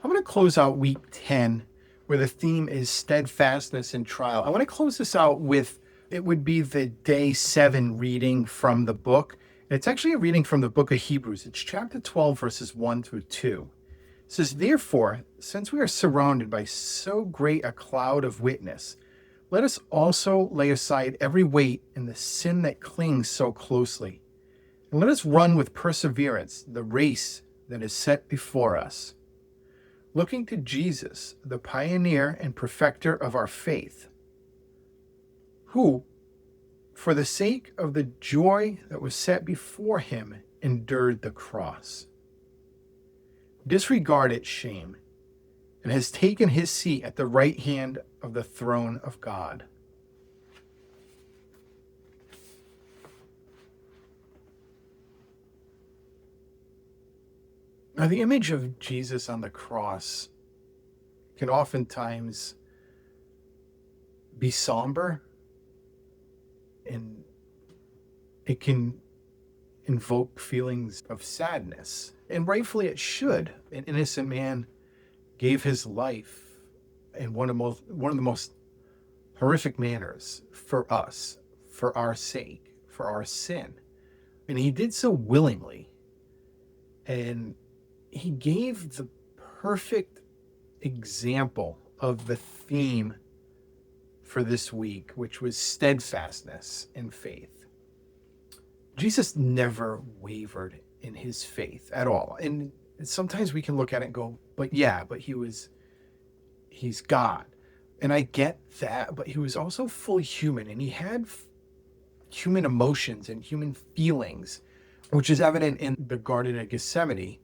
I'm going to close out week 10 where the theme is steadfastness in trial. I want to close this out with it would be the day 7 reading from the book. It's actually a reading from the book of Hebrews. It's chapter 12, verses 1 through 2. It says, "Therefore, since we are surrounded by so great a cloud of witness, let us also lay aside every weight and the sin that clings so closely. And let us run with perseverance the race that is set before us, looking to Jesus, the pioneer and perfecter of our faith, who, for the sake of the joy that was set before him, endured the cross, disregarded shame, and has taken his seat at the right hand of the throne of God." Now, the image of Jesus on the cross can oftentimes be somber, and it can invoke feelings of sadness. And rightfully it should. An innocent man gave his life in one of the most horrific manners for us, for our sake, for our sin. And he did so willingly. And he gave the perfect example of the theme for this week, which was steadfastness in faith. Jesus never wavered in his faith at all. And sometimes we can look at it and go, but he's God. And I get that, but he was also fully human, and he had human emotions and human feelings, which is evident in the Garden of Gethsemane,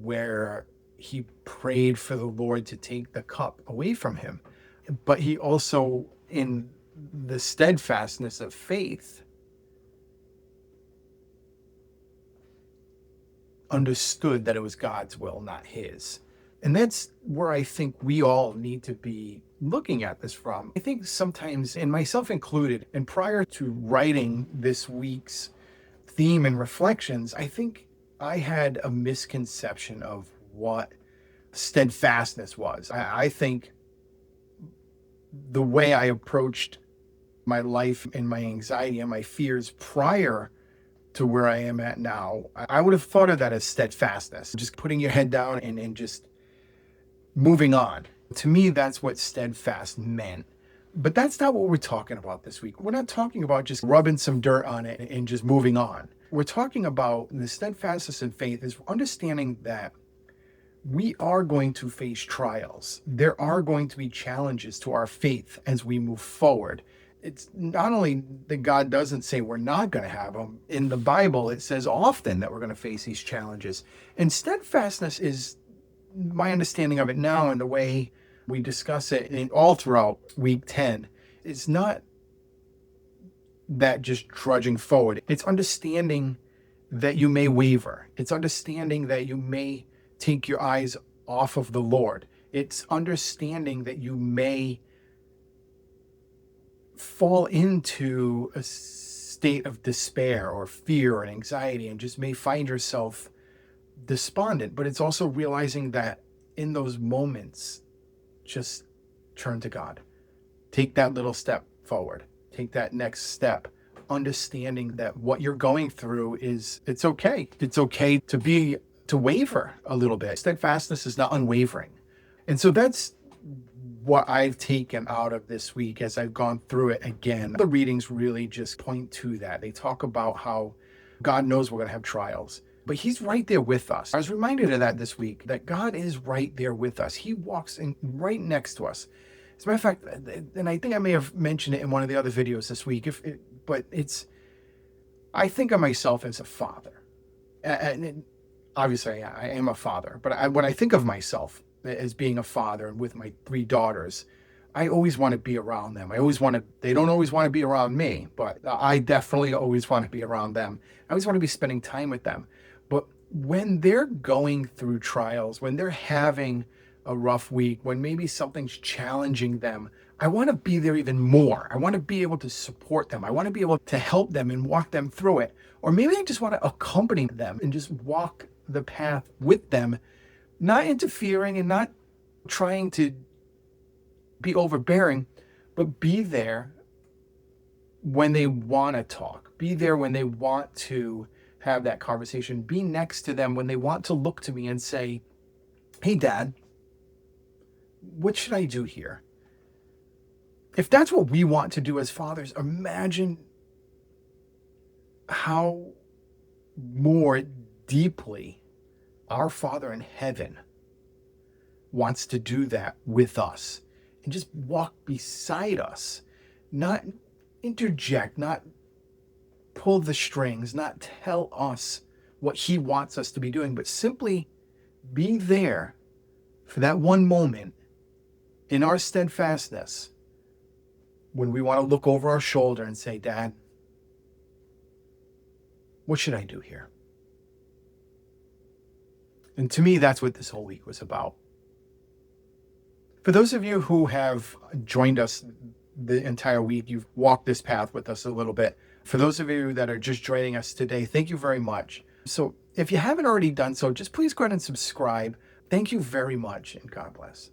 where he prayed for the Lord to take the cup away from him. But he also, in the steadfastness of faith, understood that it was God's will, not his. And that's where I think we all need to be looking at this from. I think sometimes, and myself included, and prior to writing this week's theme and reflections, I think I had a misconception of what steadfastness was. I think the way I approached my life and my anxiety and my fears prior to where I am at now, I would have thought of that as steadfastness, just putting your head down and just moving on. To me, that's what steadfast meant. But that's not what we're talking about this week. We're not talking about just rubbing some dirt on it and just moving on. We're talking about the steadfastness in faith is understanding that we are going to face trials. There are going to be challenges to our faith as we move forward. It's not only that God doesn't say we're not going to have them. In the Bible, it says often that we're going to face these challenges. And steadfastness is my understanding of it now, and the way we discuss it in all throughout week 10 is not that just trudging forward. It's understanding that you may waver. It's understanding that you may take your eyes off of the Lord. It's understanding that you may fall into a state of despair or fear or anxiety and just may find yourself despondent. But it's also realizing that in those moments, just turn to God. Take that little step forward. Take that next step, understanding that what you're going through it's okay. It's okay to waver a little bit. Steadfastness is not unwavering. And so that's what I've taken out of this week as I've gone through it again. The readings really just point to that. They talk about how God knows we're going to have trials, but he's right there with us. I was reminded of that this week, that God is right there with us. He walks in right next to us. As a matter of fact, and I think I may have mentioned it in one of the other videos this week, I think of myself as a father. And obviously I am a father, but when I think of myself as being a father and with my 3 daughters, I always want to be around them. They don't always want to be around me, but I definitely always want to be around them. I always want to be spending time with them. But when they're going through trials, when they're having a rough week, when maybe something's challenging them, I want to be there even more. I want to be able to support them. I want to be able to help them and walk them through it. Or maybe I just want to accompany them and just walk the path with them not interfering and not trying to be overbearing, but be there when they want to talk, be there when they want to have that conversation, be next to them when they want to look to me and say, hey, Dad, what should I do here? If that's what we want to do as fathers, imagine how more deeply our Father in heaven wants to do that with us and just walk beside us, not interject, not pull the strings, not tell us what he wants us to be doing, but simply be there for that one moment in our steadfastness when we want to look over our shoulder and say, Dad, what should I do here? And to me, that's what this whole week was about. For those of you who have joined us the entire week, you've walked this path with us a little bit. For those of you that are just joining us today, thank you very much. So if you haven't already done so, just please go ahead and subscribe. Thank you very much, and God bless.